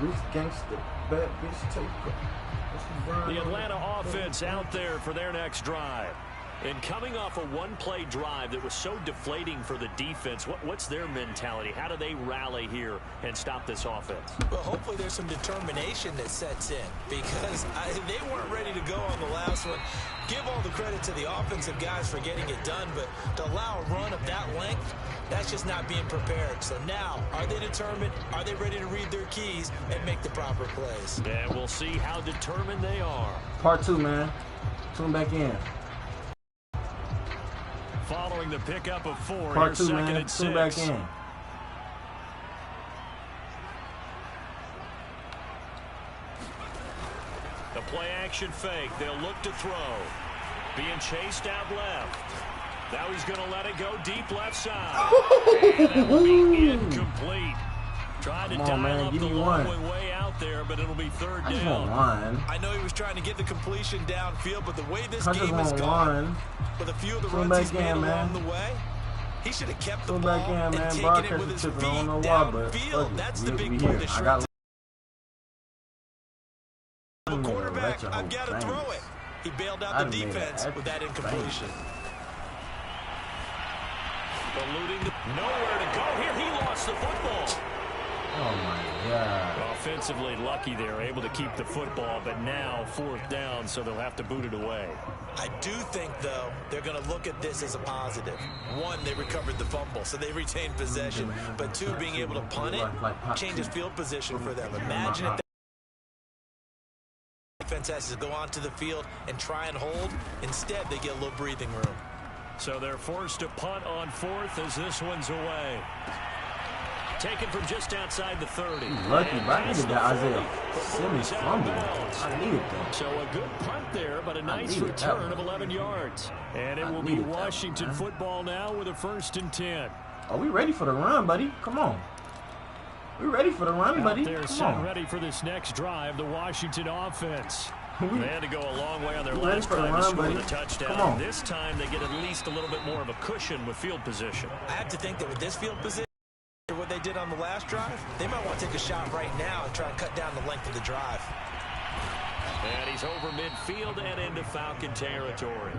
Rich gangster, bad bitch taker. The Atlanta offense out there for their next drive. And coming off a one-play drive that was so deflating for the defense, what's their mentality? How do they rally here and stop this offense? Well, hopefully there's some determination that sets in because they weren't ready to go on the last one. Give all the credit to the offensive guys for getting it done, but to allow a run of that length, that's just not being prepared. So now, are they determined? Are they ready to read their keys and make the proper plays? And we'll see how determined they are. Part 2, man. Tune back in. Following the pickup of 4, Part 2, second man. and 6. Tune back in. The play action fake. They'll look to throw. Being chased out left. Now he's going to let it go deep left side. And that will be incomplete. Tried to dial up the long way out there, but it'll be third down. I know he was trying to get the completion downfield, but the way this game has gone, with a few of the runs he's made along the way, he should have kept the ball and taken it with his feet downfield. That's the big play to shrink. Quarterback, I've got to throw it. He bailed out the defense with that incompletion. Eluding nowhere to go here. He lost the football. Oh, my God. Offensively lucky they're able to keep the football, but now 4th down, so they'll have to boot it away. I do think, though, they're going to look at this as a positive. 1, they recovered the fumble, so they retained possession. But 2, being able to punt it changes field position for them. Imagine if the defense has to go onto the field and try and hold. Instead, they get a little breathing room. So they're forced to punt on 4th as this one's away. Taken from just outside the 30. Lucky, but I needed that Isaiah Simmons fumble. I needed that. So a good punt there, but a nice return of 11 yards. And it will be Washington football now with a 1st and 10. Are we ready for the run, buddy? Come on. We're ready for the run, buddy. They're set ready for this next drive, the Washington offense. They had to go a long way on their last drive to score the touchdown. This time they get at least a little bit more of a cushion with field position. I have to think that with this field position, what they did on the last drive, they might want to take a shot right now and try and cut down the length of the drive. And he's over midfield and into Falcon territory.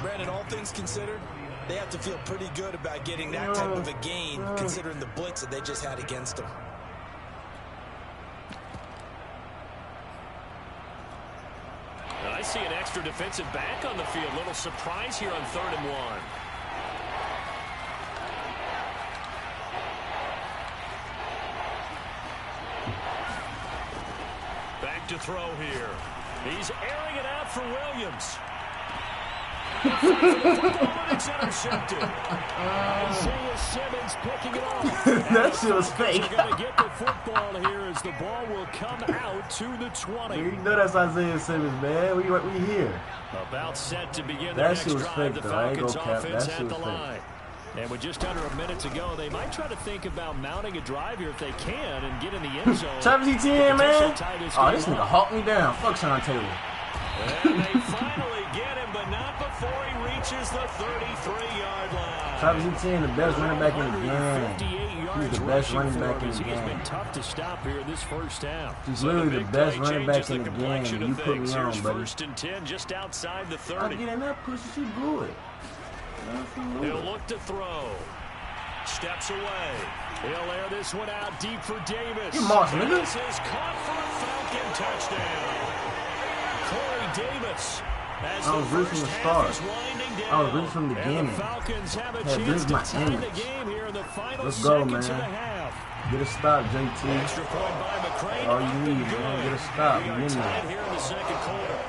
Brandon, all things considered, they have to feel pretty good about getting that type of a gain, considering the blitz that they just had against them. I see an extra defensive back on the field. Little surprise here on 3rd and 1. Back to throw here. He's airing it out for Williams. It's intercepted. Isaiah Simmons picking it off. That shit was fake. They're going to get the football here as the ball will come out to the 20. You know that's Isaiah Simmons, man. We here. About set to begin their next drive. The Falcons offense at the line. And with just under a minute to go, they might try to think about mounting a drive here if they can and get in the end zone. Travis Etienne, man. Oh, this nigga hawked me down. Fuck Sean Taylor. And they finally get him, but not before he reaches the 33-yard line. Travis Etienne, the best running back in the game. He's the best running back in the game. He has been tough to stop here this first half. He's literally the best running back in the game. You put me on, buddy. 1st and 10 just outside the 30. I'll get in that pussy. She good. He'll look to throw. Steps away. He'll air this one out deep for Davis. You marks, nigga. This is caught for a Falcon touchdown. Corey Davis. I was rooting from the start. I was rooting from the beginning. Falcons have a chance to tie the game here in the final seconds of the half. Get a stop, JT. Extra point by McCray. All you need, man. Get a stop. We are tied here in the second quarter.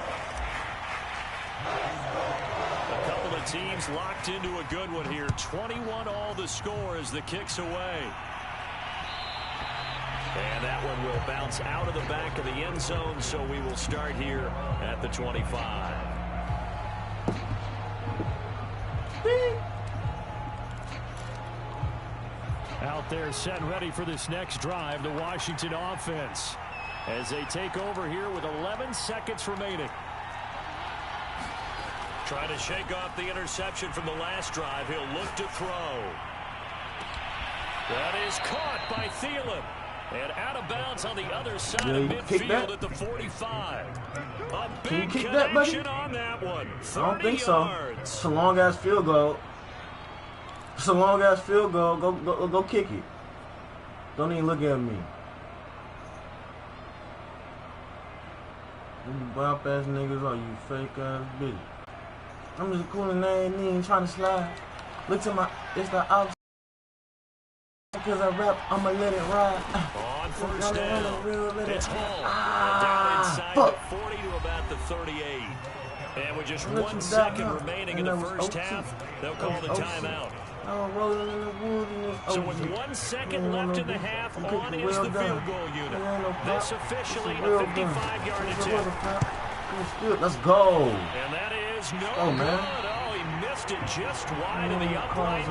A couple of teams locked into a good one here. 21 all the score as the kick's away. And that one will bounce out of the back of the end zone, so we will start here at the 25. Out there set and ready for this next drive, the Washington offense, as they take over here with 11 seconds remaining. Try to shake off the interception from the last drive. He'll look to throw. That is caught by Thielen. And out of bounds on the other side Yeah, of you kick midfield that? at the 45. A Can you big kick that, buddy? connection on that one. 30 I don't think so. yards. It's a long ass field goal. It's a long ass field goal. Go kick it. Don't even look at me. You bop ass niggas or you fake ass bitch. I'm just cooling that and even trying to slide. Look to my, it's the outside. Because I rap, I'ma let it ride. On first down, it's Hall. Down inside the 40 to about the 38. And with just 1 second remaining in the first half, they'll call the timeout. So with 1 second left in the half, on is the field goal unit. This officially a 55-yard attempt. Let's go. And that is no good. Oh, he missed it just wide of the upright.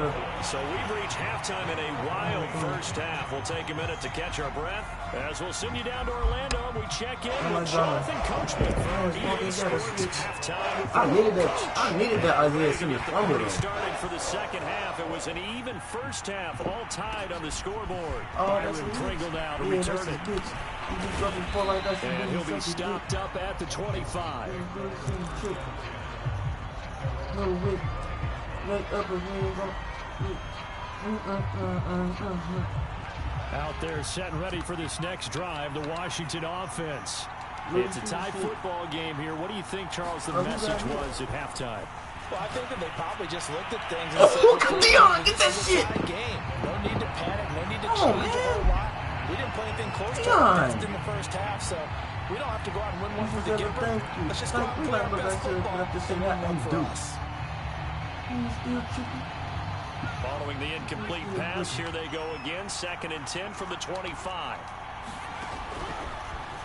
So we've reached halftime in a wild first half. We'll take a minute to catch our breath as we'll send you down to Orlando. We check in with Jonathan Coachman for our EA Sports halftime. I needed that Isaiah Simmons fumble. Started for the second half. It was an even first half, all tied on the scoreboard. Byron Pringle now to return it. And he'll be stopped up at the 25. Out there set and ready for this next drive, the Washington offense. It's a tied football game here. What do you think, Charles, the message was at halftime? Well, I think that they probably just looked at things and said, Dion, get that shit! Game. No need to panic, no need to change a whole lot. We didn't play anything close to our best in the first half, so we don't have to go out and win one for the Gipper. Let's just go out and play our best football and win one for us. Following the incomplete pass, here they go again. 2nd and 10 from the 25.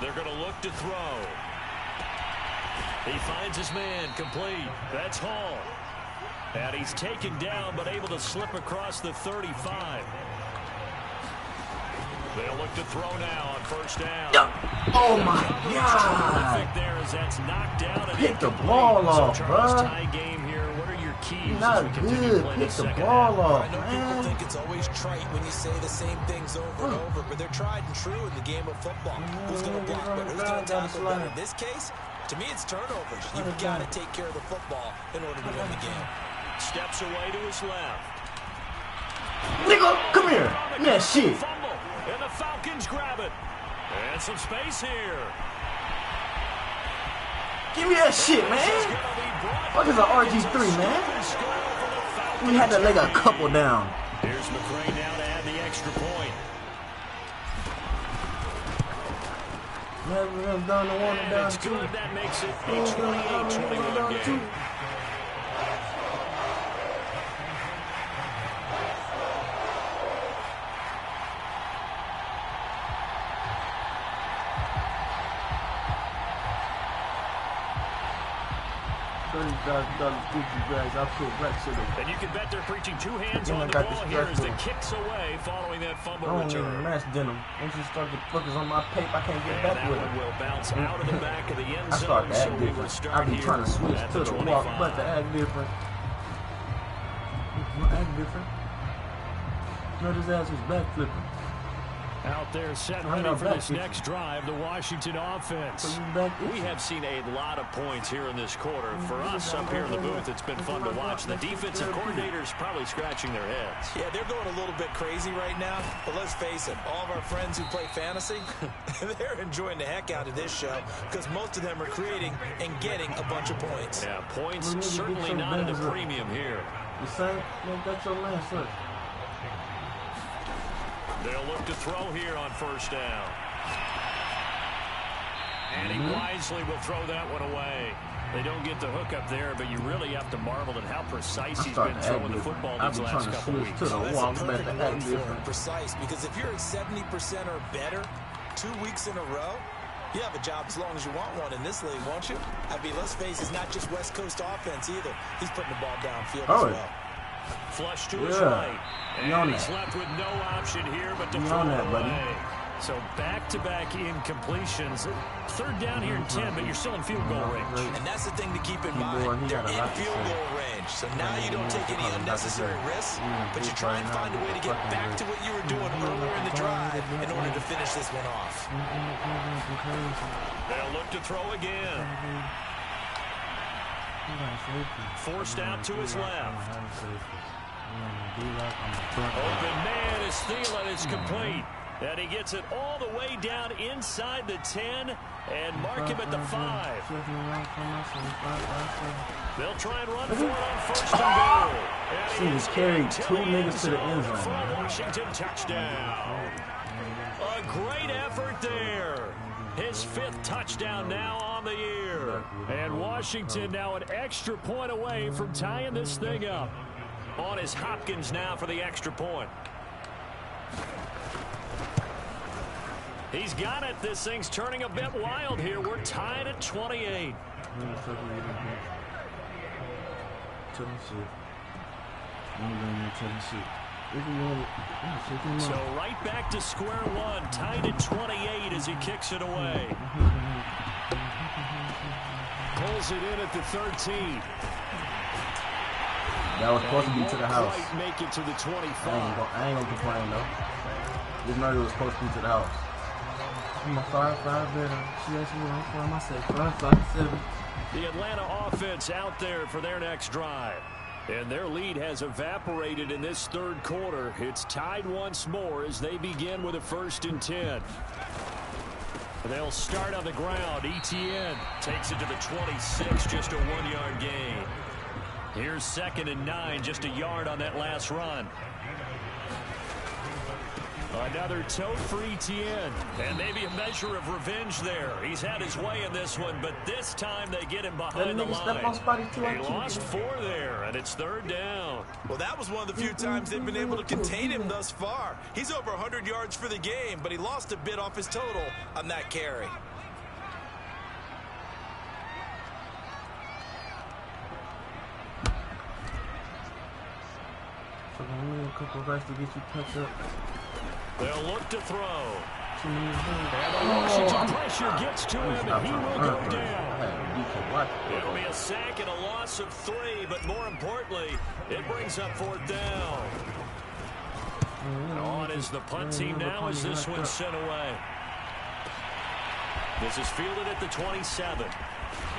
They're going to look to throw. He finds his man complete. That's Hall. And he's taken down, but able to slip across the 35. They'll look to throw now on first down. Oh my God! There as that's knocked down and pick the ball off, bro. Tie game here. What are your keys? Not good. Pick the ball off, I know people think it's always trite when you say the same things over and over, but they're tried and true in the game of football. Who's going to block better? Who's going to tackle better? In this case, to me, it's turnovers. You've got to take care of the football in order to win the game. Steps away to his left. Nigga, come here. Yeah, shit. And the Falcons grab it. And some space here. Give me that shit, man. What is an RG3, man? We had to lay a couple down. Here's McCray now to add the extra point. Never done the one down two. That makes it a 28-21 game. And you can bet they're preaching 2 hands on the ball here as the kicks away following that fumble return. I don't even match denim. Once you start to focus on my tape, I can't get back with it. Will bounce out of the back of the end I start zone. to act different. I be trying to switch to the walk, but to act different. Act different. No, his ass was back flipping. Out there set ready for this next drive, the Washington offense. We have seen a lot of points here in this quarter. For us up here in the booth, it's been fun to watch. The defensive coordinators probably scratching their heads. Yeah, they're going a little bit crazy right now. But let's face it, all of our friends who play fantasy, they're enjoying the heck out of this show because most of them are creating and getting a bunch of points. Yeah, points certainly not at a premium here. The same, that's your man, sir. They'll look to throw here on first down. And he wisely will throw that one away. They don't get the hook up there, but you really have to marvel at how precise he's been throwing the football these last couple of weeks. Precise, because if you're at 70% or better 2 weeks in a row, you have a job as long as you want one in this league, won't you? I mean, let's face it, it's not just West Coast offense either. He's putting the ball downfield as well. Flush to his right. And he's left with no option here but to throw it away. So back-to-back incompletions. Third down here in 10, but you're still in field goal range. And that's the thing to keep in mind. They're in field goal range. So now you don't take any unnecessary risks, but you try and find a way to get back to what you were doing earlier in the drive in order to finish this one off. They'll look to throw again. Forced out to his left. Open man is Thielen. It's complete. And he gets it all the way down inside the 10 and mark him at the 5. They'll try and run for it on first and goal. She just carried 2 niggas to the end zone. For Washington touchdown. A great effort there. His 5th touchdown now on the year. And Washington now an extra point away from tying this thing up. On is Hopkins now for the extra point. He's got it. This thing's turning a bit wild here. We're tied at 28. So right back to square one. Tied at 28 as he kicks it away. Pulls it in at the 13. That was supposed to be to the house. Make it to the 25. I ain't gonna complain though. This night it was supposed to be to the house. I'm a 5'5" better. She actually went for him. I said 5'7". The Atlanta offense out there for their next drive. And their lead has evaporated in this third quarter. It's tied once more as they begin with a 1st and 10. They'll start on the ground. Etienne takes it to the 26, just a 1-yard gain. Here's 2nd and 9, just a yard on that last run. Another tote for Etienne, and maybe a measure of revenge there. He's had his way in this one, but this time they get him behind the line. He lost 4 there, and it's 3rd down. Well, that was one of the few times they've been able to contain him thus far. He's over 100 yards for the game, but he lost a bit off his total on that carry. So we need a couple of rice to get you touched up. They'll look to throw. And the Washington pressure gets to him, and he will go down. It'll be a sack and a loss of 3, but more importantly, it brings up 4th down. On is the punt team now as this one's sent away. This is fielded at the 27.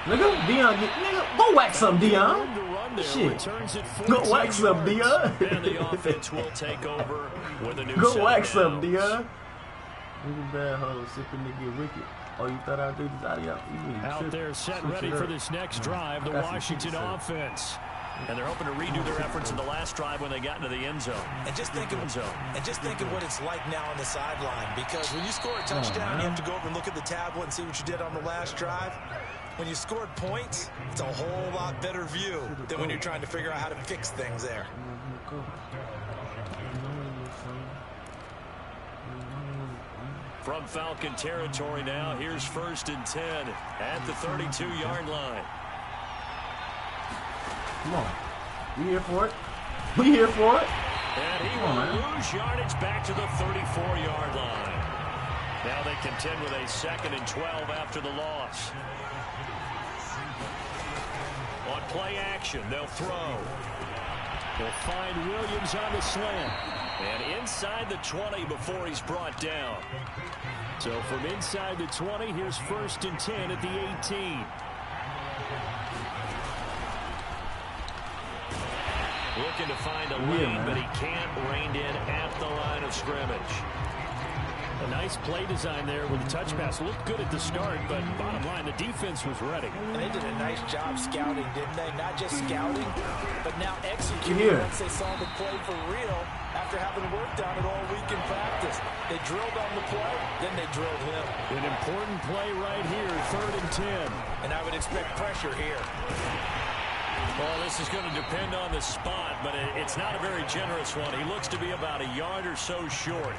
Nigga, nigga, go whack some, Deion. Shit. Go whack some, Deion. And the offense will take over with a new Go whack some, Deion. Nigga bad hoe, sipping nigga wicked. Oh, you thought I'd do this out of y'all? Out there set ready for this next drive, the Washington offense. And they're hoping to redo their efforts in the last drive when they got into the end zone. And just think of what it's like now on the sideline. Because when you score a touchdown, you have to go over and look at the tablet and see what you did on the last drive. When you scored points, it's a whole lot better view than when you're trying to figure out how to fix things there. From Falcon territory now, here's 1st and 10 at the 32-yard line. Come on. We here for it. We here for it. And he will lose yardage back to the 34-yard line. Now they contend with a 2nd and 12 after the loss. On play action, they'll throw. They'll find Williams on the slant. And inside the 20 before he's brought down. So from inside the 20, here's 1st and 10 at the 18. Looking to find a lane, but he can't rein in at the line of scrimmage. A nice play design there with the touch pass. Looked good at the start, but bottom line, the defense was ready. And they did a nice job scouting, didn't they? Not just scouting, but now executing once they saw the play for real after having worked on it all week in practice. They drilled on the play, then they drilled him. An important play right here, 3rd and 10. And I would expect pressure here. Well, this is going to depend on the spot, but it's not a very generous one. He looks to be about a yard or so short.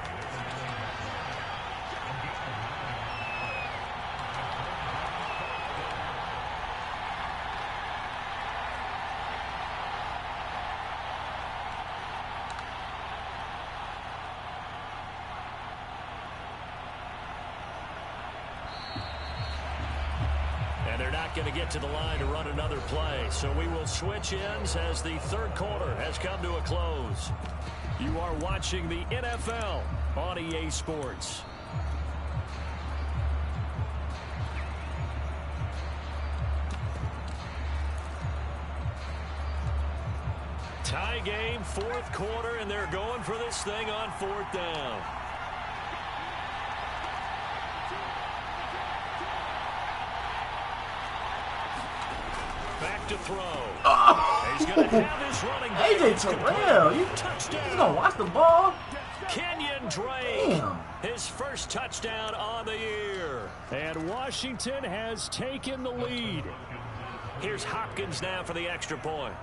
not going to get to the line to run another play. So we will switch ends as the third quarter has come to a close. You are watching the NFL on EA Sports. Tie game, fourth quarter, and they're going for this thing on fourth down. Back to throw. Oh. He's going to have his running back. AJ Terrell, he's going to watch the ball. Kenyon Drake, Damn. his first touchdown on the year. And Washington has taken the lead. Here's Hopkins now for the extra point.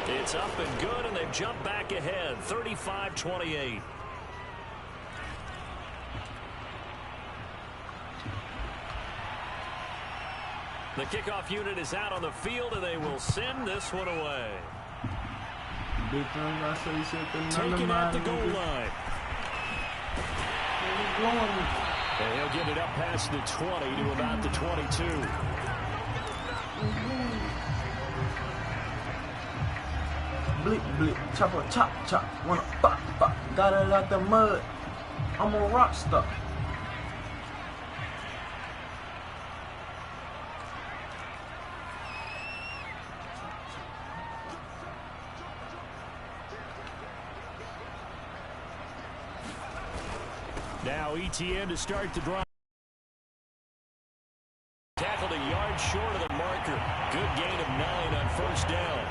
It's up and good, and they've jumped back ahead, 35-28. The kickoff unit is out on the field, and they will send this one away. Big thing I say something. Taken at the goal line. And he'll get it up past the 20 to about the 22. Bleep, bleep, chopper, chop, chop. Wanna pop, pop. Got it out the mud. I'm a rock star. Now ETN to start the drive. Tackled a yard short of the marker. Good gain of 9 on first down.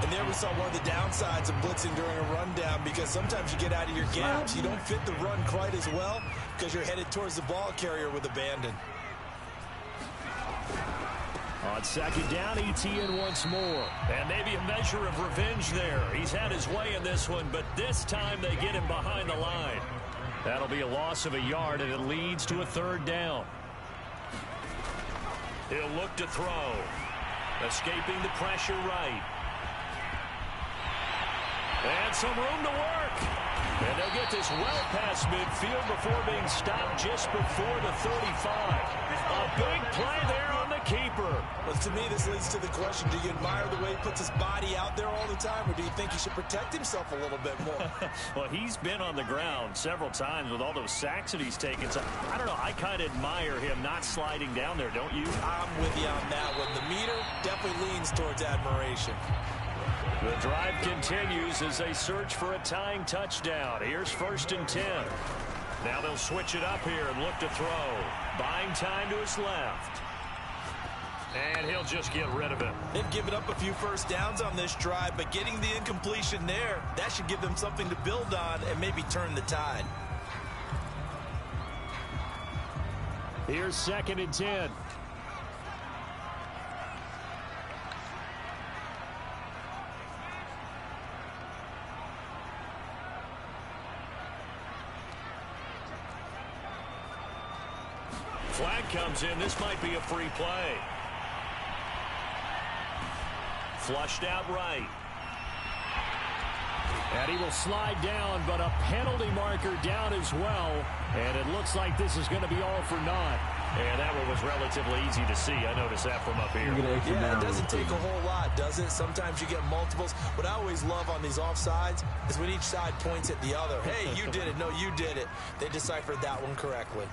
And there we saw one of the downsides of blitzing during a rundown, because sometimes you get out of your gaps. You don't fit the run quite as well because you're headed towards the ball carrier with abandon. On second down, ETN once more. And maybe a measure of revenge there. He's had his way in this one, but this time they get him behind the line. That'll be a loss of a yard, and it leads to a third down. He'll look to throw. Escaping the pressure right. And some room to work. And they'll get this well past midfield before being stopped just before the 35. A big play there on the keeper. Well, to me, this leads to the question, do you admire the way he puts his body out there all the time, or do you think he should protect himself a little bit more? Well, he's been on the ground several times with all those sacks that he's taken. So, I don't know, I kind of admire him not sliding down there, don't you? I'm with you on that one. The meter definitely leans towards admiration. The drive continues as they search for a tying touchdown. Here's 1st and 10. Now they'll switch it up here and look to throw. Buying time to his left. And he'll just get rid of it. They've given up a few first downs on this drive, but getting the incompletion there, that should give them something to build on and maybe turn the tide. Here's 2nd and 10. Flag comes in. This might be a free play. Flushed out right. And he will slide down, but a penalty marker down as well. And it looks like this is going to be all for naught. And that one was relatively easy to see. I noticed that from up here. Yeah, it doesn't take a whole lot, does it? Sometimes you get multiples. What I always love on these offsides is when each side points at the other. Hey, you did it. No, you did it. They deciphered that one correctly.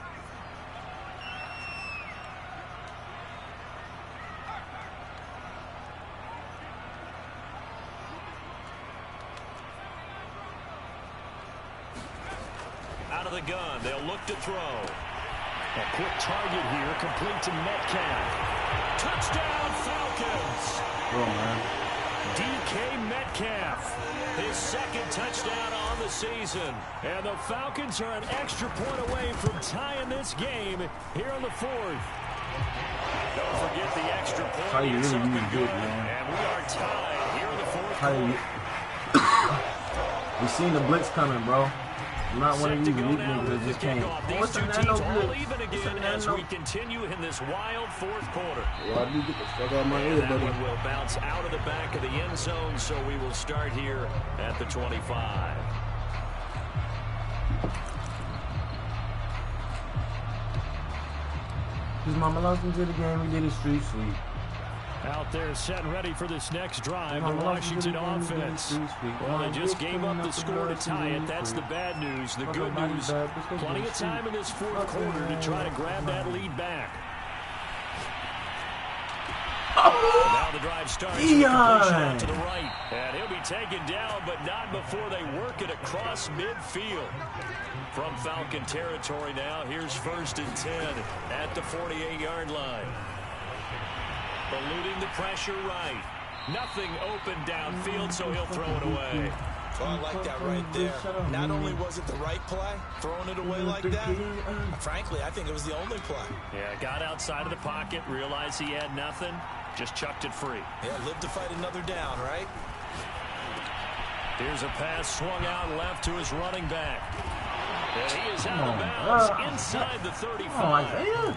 Out of the gun, they'll look to throw. A quick target here, complete to Metcalf. Touchdown, Falcons! Oh, man. DK Metcalf, his 2nd touchdown on the season. And the Falcons are an extra point away from tying this game here on the 4th. Don't forget the extra point. How you It's really up use and good, good. man. And we are tied here in the 4th How quarter. We seen the blitz coming, bro. I'm not one of Set these to go weak now niggas that with the just can't. kickoff. What's These the two teams nano all blitz? even What's the again as nano? we continue in this wild 4th quarter. Well, I do get the fuck out of my And ear, that buddy. one will bounce out of the back of the end zone, so we will start here at the 25. His mama lost him to the game. He did a street sweep. Out there set ready for this next drive, the Washington offense. Well, they just gave up the score to tie it. That's the bad news. The good news, plenty of time in this fourth quarter to try to grab that lead back. Now the drive starts with a completion out to the right. And he'll be taken down, but not before they work it across midfield. From Falcon territory now, here's 1st and 10 at the 48-yard line. Eluding the pressure right. Nothing open downfield, so he'll throw it away. Well, I like that right there. Not only was it the right play, throwing it away like that, frankly, I think it was the only play. Yeah, got outside of the pocket, realized he had nothing, just chucked it free. Yeah, lived to fight another down, right? Here's a pass swung out left to his running back. And he is out of bounds inside the 35.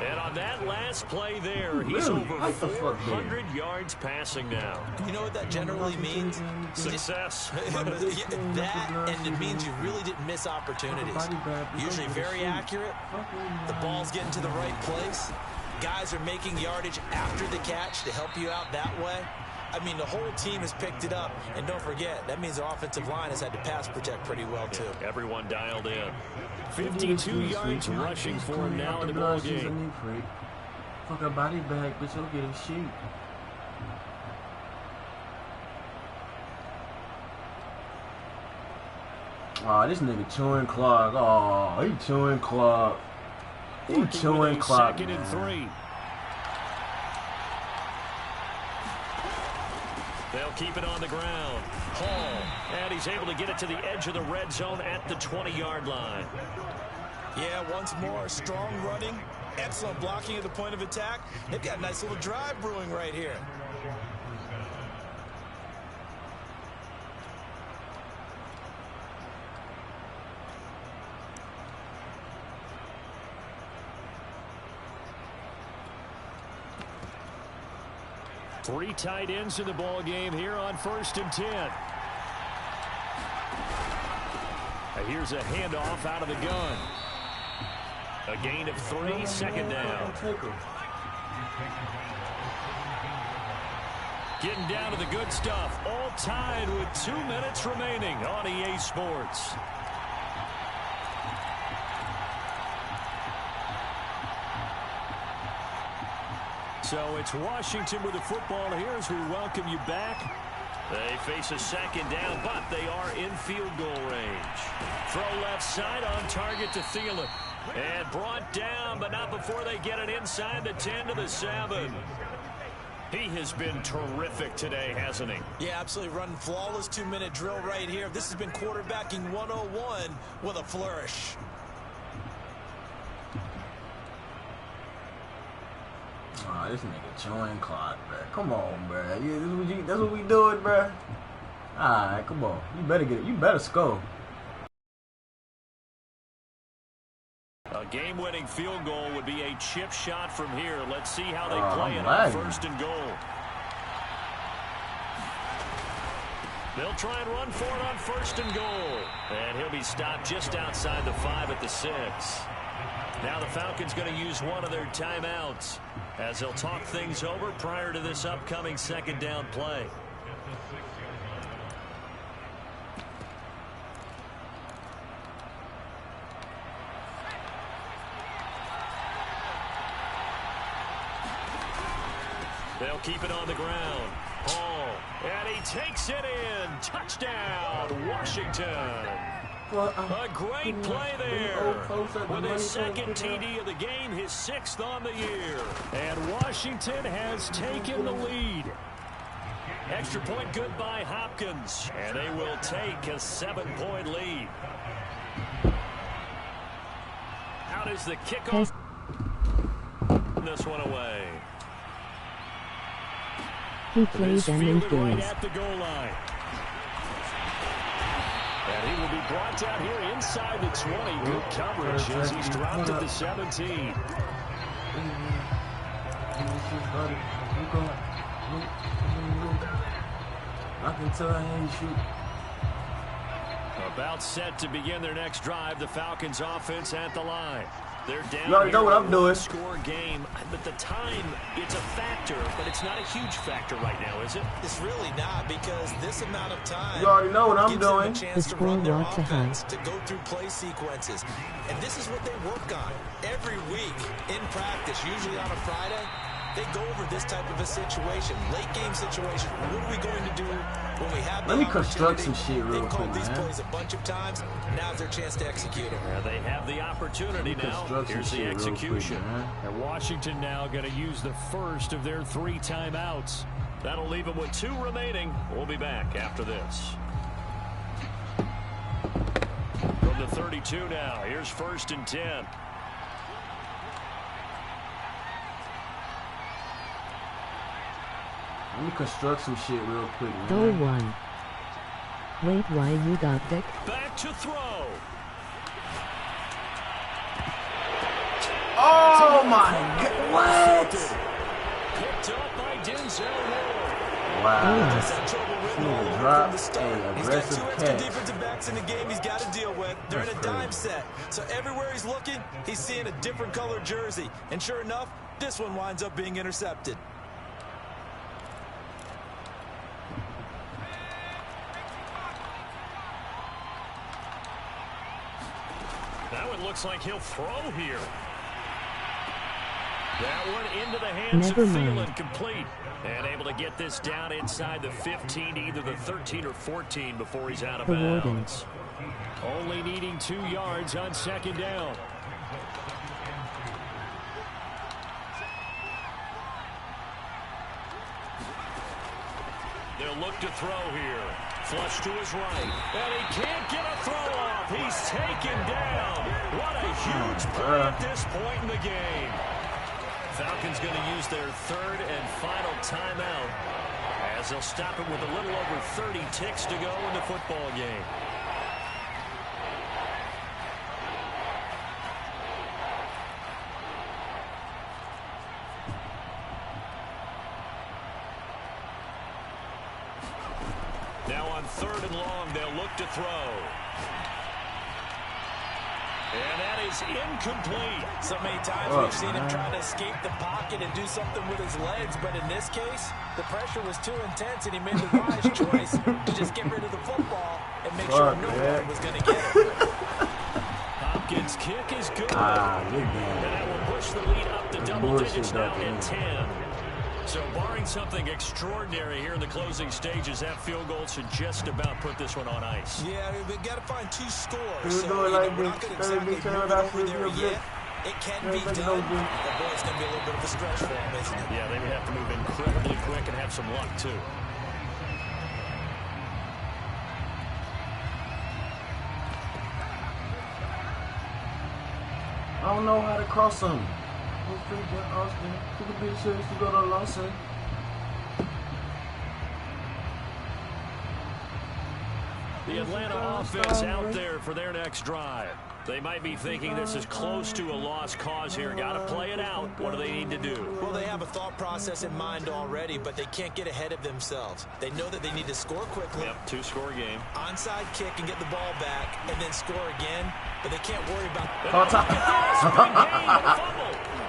And on that last play there, he's over 400 yards passing now. You know what that generally means? Success. That, and it means you really didn't miss opportunities. Usually very accurate. The ball's getting to the right place. Guys are making yardage after the catch to help you out that way. I mean, the whole team has picked it up. And don't forget, that means the offensive line has had to pass protect pretty well, too. Everyone dialed in. 52 yards rushing for him now in the ball game. Fuck a body bag, bitch. He'll get a sheet. Aw, this nigga chewing clock. Aw, he chewing clock. He chewing clock. 2nd and 3. They'll keep it on the ground. Hall, and he's able to get it to the edge of the red zone at the 20-yard line. Yeah, once more, strong running, excellent blocking at the point of attack. They've got a nice little drive brewing right here. Three tight ends in the ball game here on 1st and 10. Here's a handoff out of the gun. A gain of 3, 2nd down. Getting down to the good stuff. All tied with 2 minutes remaining on EA Sports. So it's Washington with the football here as we welcome you back. They face a 2nd down, but they are in field goal range. Throw left side on target to Thielen. And brought down, but not before they get it inside the 10 to the 7. He has been terrific today, hasn't he? Yeah, absolutely running flawless 2-minute drill right here. This has been quarterbacking 101 with a flourish. Aw, this nigga chewing clock, bro. Come on, bro. Yeah, that's what we doing, bro. Alright, come on. You better get it. You better score. A game-winning field goal would be a chip shot from here. Let's see how they play it lagging. on 1st and goal. They'll try and run for it on 1st and goal. And he'll be stopped just outside the 5 at the 6. Now the Falcons going to use one of their timeouts as they'll talk things over prior to this upcoming 2nd down play. They'll keep it on the ground. Hall, and he takes it in. Touchdown, Washington. A great play there. With his 2nd TD of the game, his 6th on the year. And Washington has taken the lead. Extra point good by Hopkins. And they will take a 7-point lead. Out is the kickoff. This one away. He plays and then right at the goal line. And he will be brought down here inside the 20. Good coverage as he's dropped at the 17. I can tell I ain't shoot. About set to begin their next drive. The Falcons offense at the line. They're down. You already know what I'm doing. Score game, but the time, it's a factor, but it's not a huge factor right now, is it? It's really not, because this amount of time, You already know what I'm gives them doing. a chance to run their offense, to go through play sequences. And this is what they work on every week in practice, usually on a Friday. They go over this type of a situation, late game situation. What are we going to do when we have the Let me construct some shit real They've called quick, these man. plays a bunch of times. Now's their chance to execute it. They have the opportunity now. Here's the execution. And Washington now going to use the first of their 3 timeouts. That'll leave them with 2 remaining. We'll be back after this. From the 32 now, here's 1st and 10. Let me construct some shit real quick, man. Goal 1. Wait, why you got Dick? Back to throw. Oh my god! What? Picked up by Denzel Ward. Wow. He's had trouble written all over Drop from the start. a He's got aggressive 2 extra catch. defensive backs in the game he's got to deal with. They're in a That's dime crazy. set. So everywhere he's looking, he's seeing a different colored jersey. And sure enough, this one winds up being intercepted. Now it looks like he'll throw here. That one into the hands Never of mind. Thielen, complete. And able to get this down inside the 15, either the 13 or 14 before he's out of The Warden. bounds. Only needing 2 yards on 2nd down. They'll look to throw here. Flush to his right. And he can't get a throw off. He's taken down. What a huge play at this point in the game. Falcons going to use their 3rd and final timeout as they'll stop it with a little over 30 ticks to go in the football game. Now on 3rd and long, they'll look to throw. And that is incomplete. So many times we've seen him trying to escape the pocket and do something with his legs, but in this case, the pressure was too intense and he made the wise choice to just get rid of the football and make sure no one was going to get it. Hopkins' kick is good. Good And man. that will push the lead up to double digits now Bullshit, at 10. So barring something extraordinary here in the closing stages, that field goal should just about put this one on ice. Yeah, we've got to find 2 scores. You So do it we're like not this, going to better exactly be careful move not over to there do yet. it. It can Yeah, be make it done. no good. But boy, it's going to be a little bit of a stretch for him, isn't it? Yeah, they would have to move incredibly quick and have some luck, too. I don't know how to cross them. Austin. Took a big chance to go to Lawson. The Atlanta offense out there for their next drive. They might be thinking this is close to a lost cause here. Got to play it out. What do they need to do? Well, they have a thought process in mind already, but they can't get ahead of themselves. They know that they need to score quickly. Yep, 2-score game. Onside kick and get the ball back, and then score again. But they can't worry about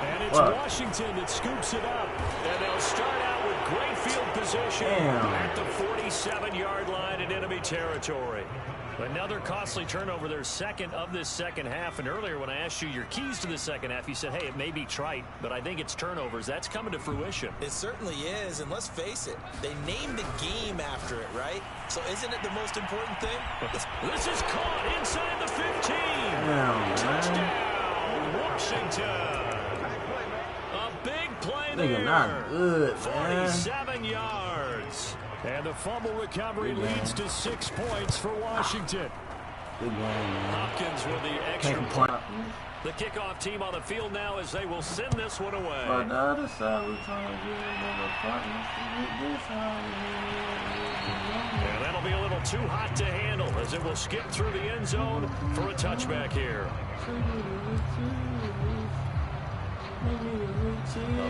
And it's Washington that scoops it up. And they'll start out with great field position at the 47-yard line in enemy territory. Another costly turnover, their 2nd of this second half. And earlier when I asked you your keys to the second half, you said, hey, it may be trite, but I think it's turnovers. That's coming to fruition. It certainly is, and let's face it, they named the game after it, right? So isn't it the most important thing? This is caught inside the 15. Damn, Touchdown, Washington. A big play Nigga, there. not good, man. 47 yards. And the fumble recovery leads to 6 points for Washington. Good game, man. Hopkins with the Can't extra complain. point. The kickoff team on the field now as they will send this one away. On the other side, we trying to get another partnership with this side. And that'll be a little too hot to handle as it will skip through the end zone for a touchback here.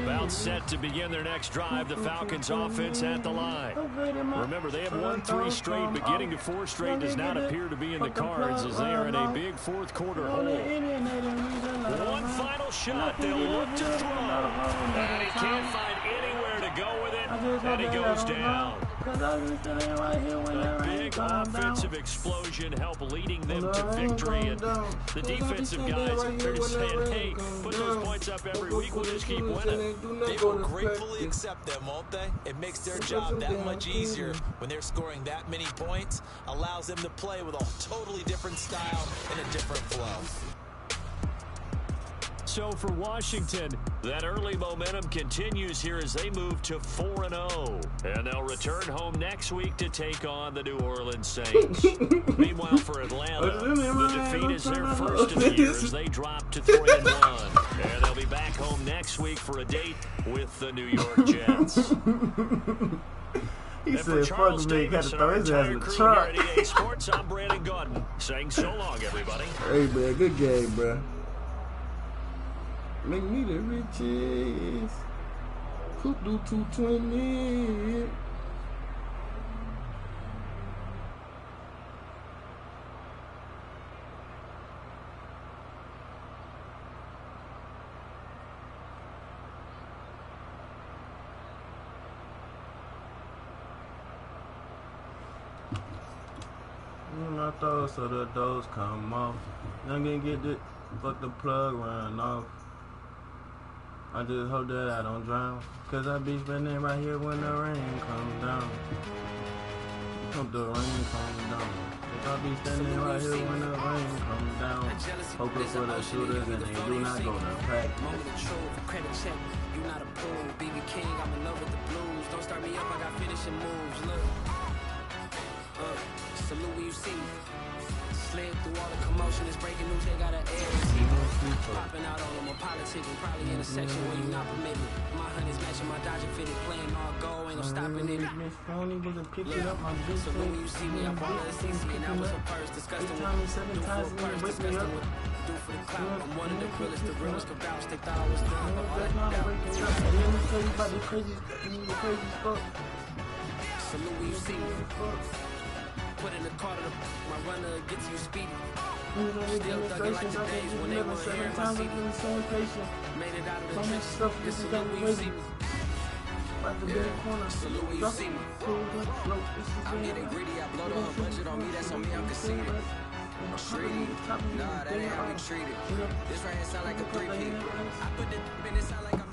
About set to begin their next drive, the Falcons offense at the line. Remember, they have won 3 straight, but getting to 4 straight does not appear to be in the cards as they are in a big fourth quarter hole. One final shot. They'll look to throw. And he can't find anywhere to go with it, and he goes down. A big offensive explosion helped leading them to victory, and the defensive guys are saying, hey, put those points up every week, we'll just keep winning. They will gratefully accept them, won't they? It makes their job that much easier when they're scoring that many points, allows them to play with a totally different style and a different flow. So for Washington, that early momentum continues here as they move to 4-0. And they'll return home next week to take on the New Orleans Saints. Meanwhile, for Atlanta, the defeat is their first of the year as they drop to 3-1. And they'll be back home next week for a date with the New York Jets. He said, fuck me, got to throw his ass in the truck. Here at EA Sports, I'm Brandon Gordon saying so long, everybody. Hey, man, good game, bro. Make me the richest. Coop do 220. I thought so the doors come off. I'm gonna get this. Fuck the plug run off. I just hope that I don't drown, cause I be spending right here when the rain comes down. Hope the rain comes down. Cause I be standing right here when the rain comes down. Hoping for the shooters and they do not go to practice. Moment of truth, credit check, you not a fool. BB King, I'm in love with the blues. Don't start me up, I got finishing moves. Look, salute when you see me. Slid through all the commotion, it's breaking news, they got an air. Popping out on them, politicking, probably in a section where you not permitted. My honey's matching my Dodger fitted, playing all go, ain't no stopping it. So when you see me, I bought a CC and that was a purse, disgusting with do for a purse, disgusting with do for the clout. I'm one of the realest, the realest could vouch, they thought I was done, but all that doubt. Let me tell you about the crazy stuff. Salute when you see me. Put in the car to my runner gets you speedy. Still thugging like the days when they were here in my CD. Made it out of the trenches. Just salute when you see me. Salute when you see me. I'm getting greedy. I blow the whole budget on me. That's on me. I'm conceited. Treated. Nah, that ain't how we treat it. This right here sound like a three-peat. I put the in it sound like a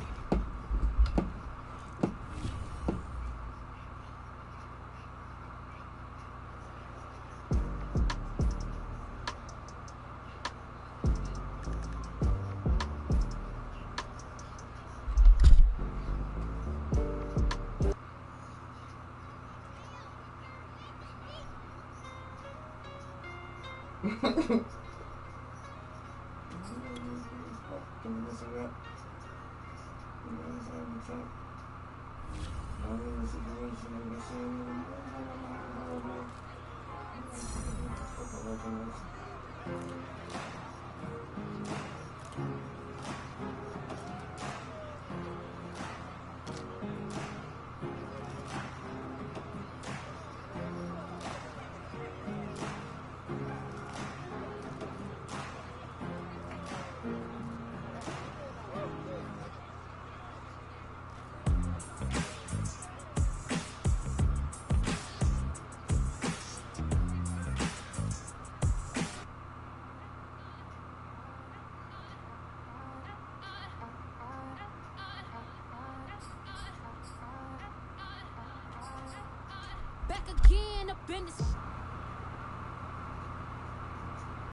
Back again up in this.